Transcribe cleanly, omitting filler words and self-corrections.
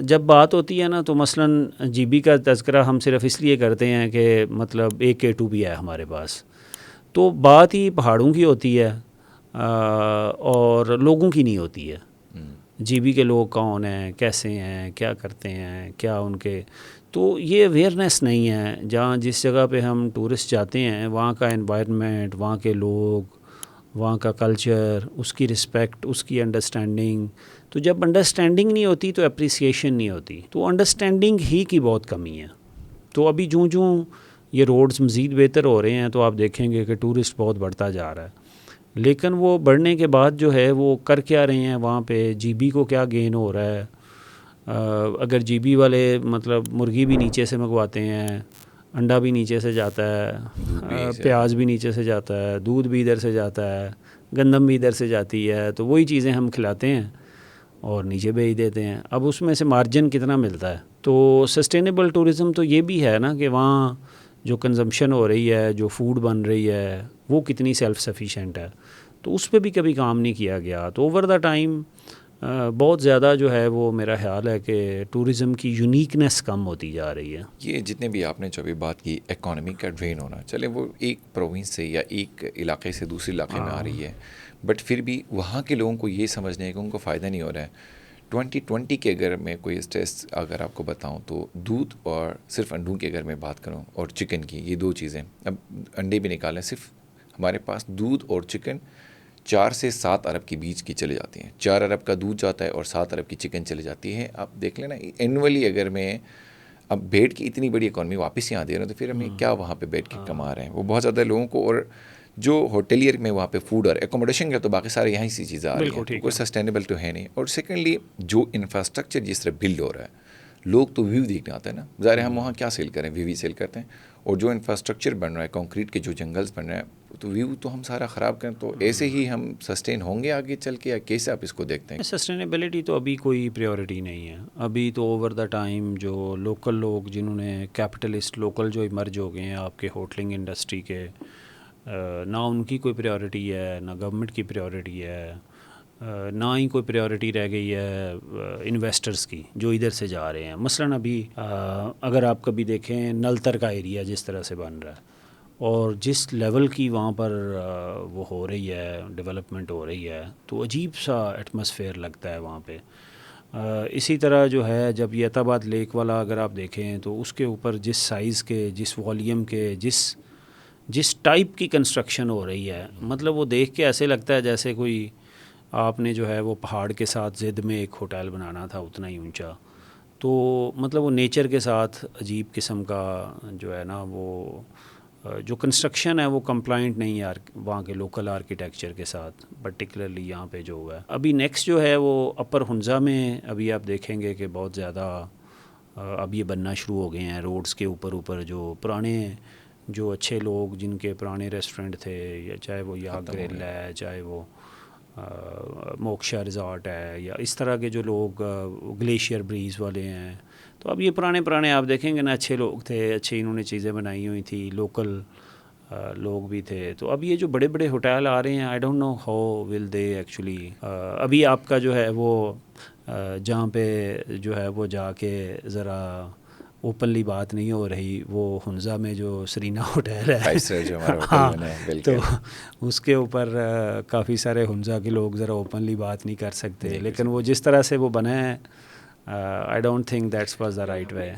جب بات ہوتی ہے نا تو مثلاً جی بی کا تذکرہ ہم صرف اس لیے کرتے ہیں کہ مطلب ایک K2 بھی ہے ہمارے پاس، تو بات ہی پہاڑوں کی ہوتی ہے اور لوگوں کی نہیں ہوتی ہے. جی بی کے لوگ کون ہیں، کیسے ہیں، کیا کرتے ہیں، کیا ان کے، تو یہ اویئرنیس نہیں ہے. جہاں جس جگہ پہ ہم ٹورسٹ جاتے ہیں وہاں کا انوائرمنٹ، وہاں کے لوگ، وہاں کا کلچر، اس کی رسپیکٹ، اس کی انڈرسٹینڈنگ. تو جب انڈرسٹینڈنگ نہیں ہوتی تو اپریسیشن نہیں ہوتی. تو انڈرسٹینڈنگ ہی کی بہت کمی ہے. تو ابھی جوں یہ روڈز مزید بہتر ہو رہے ہیں تو آپ دیکھیں گے کہ ٹورسٹ بہت بڑھتا جا رہا ہے. لیکن وہ بڑھنے کے بعد جو ہے وہ کر کیا رہے ہیں وہاں پہ، جی بی کو کیا گین ہو رہا ہے. اگر جی بی والے مطلب مرغی بھی نیچے سے منگواتے ہیں، انڈا بھی نیچے سے جاتا ہے، پیاز بھی نیچے سے جاتا ہے، دودھ بھی ادھر سے جاتا ہے، گندم بھی ادھر سے جاتی ہے، تو وہی چیزیں ہم کھلاتے ہیں اور نیچے بھیج دیتے ہیں. اب اس میں سے مارجن کتنا ملتا ہے. تو سسٹینیبل ٹورزم تو یہ بھی ہے نا کہ وہاں جو کنزمپشن ہو رہی ہے، جو فوڈ بن رہی ہے، وہ کتنی سیلف سفیشینٹ ہے. تو اس پہ بھی کبھی کام نہیں کیا گیا. تو اوور دا ٹائم بہت زیادہ جو ہے وہ میرا خیال ہے کہ ٹورزم کی یونیکنیس کم ہوتی جا رہی ہے. یہ جتنے بھی آپ نے جو بھی بات کی اکانومی کا ڈرین ہونا، چلے وہ ایک پروونس سے یا ایک علاقے سے دوسرے علاقے میں آ رہی ہے، بٹ پھر بھی وہاں کے لوگوں کو یہ سمجھنے کہ ان کو فائدہ نہیں ہو رہا ہے. 2020 کے اگر میں کوئی اسٹیٹس اگر آپ کو بتاؤں تو دودھ اور صرف انڈوں کی اگر میں بات کروں اور چکن کی، یہ دو چیزیں، اب انڈے بھی نکالیں، صرف ہمارے پاس دودھ اور چکن 4 سے 7 ارب کے بیچ کی چلی جاتی ہیں. 4 ارب کا دودھ جاتا ہے اور 7 ارب کی چکن چلی جاتی ہے. آپ دیکھ لینا اینولی اگر میں اب بیٹھ کی اتنی بڑی اکانومی واپس یہاں دے رہے ہیں تو پھر ہمیں کیا وہاں پہ بیٹھ کے کما رہے ہیں. وہ بہت زیادہ لوگوں کو، اور جو ہوٹلیئر میں وہاں پہ فوڈ اور اکوموڈیشن کا تو باقی سارے یہاں سی چیزیں آ رہی ہیں، تو کوئی سسٹینیبل تو ہے نہیں. اور سیکنڈلی جو انفراسٹرکچر جس طرح بلڈ ہو رہا ہے، لوگ تو ویو دیکھنے آتے ہیں نا. ظاہر ہم وہاں کیا سیل کریں، ویو ہی سیل کرتے ہیں. اور جو انفراسٹرکچر بن رہا ہے، کنکریٹ کے جو جنگلز بن رہے ہیں، تو ویو تو ہم سارا خراب کریں. تو ایسے ہی ہم سسٹین ہوں گے آگے چل کے، یا کیسے آپ اس کو دیکھتے ہیں؟ سسٹینیبلٹی تو ابھی کوئی پریورٹی نہیں ہے. ابھی تو اوور دا ٹائم جو لوکل لوگ جنہوں نے کیپٹلسٹ لوکل جو ایمرج ہو گئے ہیں آپ کے ہوٹلنگ انڈسٹری کے، نہ ان کی کوئی پریورٹی ہے، نہ گورنمنٹ کی پریورٹی ہے، نہ ہی کوئی پریورٹی رہ گئی ہے انویسٹرز کی جو ادھر سے جا رہے ہیں. مثلاً ابھی اگر آپ کبھی دیکھیں نلتر کا ایریا جس طرح سے بن رہا ہے اور جس لیول کی وہاں پر وہ ہو رہی ہے، ڈیولپمنٹ ہو رہی ہے، تو عجیب سا ایٹماسفیئر لگتا ہے وہاں پہ. اسی طرح جو ہے جب یہ عتاباد لیک والا اگر آپ دیکھیں تو اس کے اوپر جس سائز کے، جس والیوم کے، جس ٹائپ کی کنسٹرکشن ہو رہی ہے، مطلب وہ دیکھ کے ایسے لگتا ہے جیسے کوئی آپ نے جو ہے وہ پہاڑ کے ساتھ زد میں ایک ہوٹل بنانا تھا اتنا ہی اونچا. تو مطلب وہ نیچر کے ساتھ عجیب قسم کا جو ہے نا وہ جو کنسٹرکشن ہے وہ کمپلائنٹ نہیں ہے وہاں کے لوکل آرکیٹیکچر کے ساتھ، پرٹیکولرلی یہاں پہ جو ہوا ہے. ابھی نیکسٹ جو ہے وہ اپر ہنزا میں ابھی آپ دیکھیں گے کہ بہت زیادہ اب یہ بننا شروع ہو گئے ہیں روڈز کے اوپر جو پرانے جو اچھے لوگ جن کے پرانے ریسٹورنٹ تھے، یا چاہے وہ یا گریل ہے، چاہے وہ موکشا ریزارٹ ہے، یا اس طرح کے جو لوگ گلیشیئر بریز والے ہیں، تو اب یہ پرانے آپ دیکھیں گے نا اچھے لوگ تھے، اچھے انہوں نے چیزیں بنائی ہوئی تھی، لوکل لوگ بھی تھے. تو اب یہ جو بڑے بڑے ہوٹل آ رہے ہیں، I don't know how will they actually. ابھی آپ کا جو ہے وہ جہاں پہ جو ہے وہ جا کے ذرا اوپنلی بات نہیں ہو رہی، وہ ہنزا میں جو سرینا ہوٹل ہے، ہاں، تو اس کے اوپر کافی سارے ہنزا کے لوگ ذرا اوپنلی بات نہیں کر سکتے. لیکن وہ جس طرح سے وہ بنا ہے، I don't think that's was the right way.